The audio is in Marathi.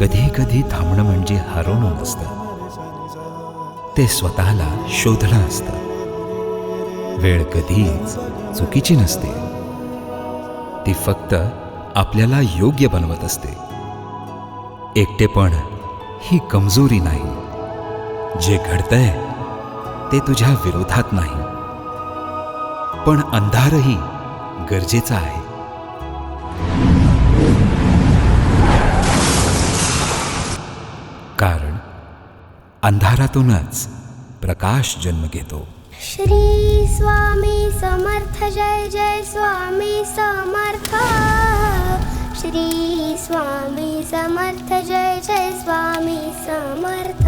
कधी कधी थांबणं म्हणजे हरवणं नसतं, ते स्वतःला शोधणं असतं. वेळ कधीच चुकीची नसते, ती फक्त आपल्याला योग्य बनवत असते. एकटेपण ही कमजोरी नाही, जे घडतंय ते तुझ्या विरोधात नाही, पण अंधारही गरजेचा आहे. कारण अंधारातूनच प्रकाश जन्म घेतो. श्री स्वामी समर्थ, जय जय स्वामी समर्थ. श्री स्वामी समर्थ, जय जय स्वामी समर्थ.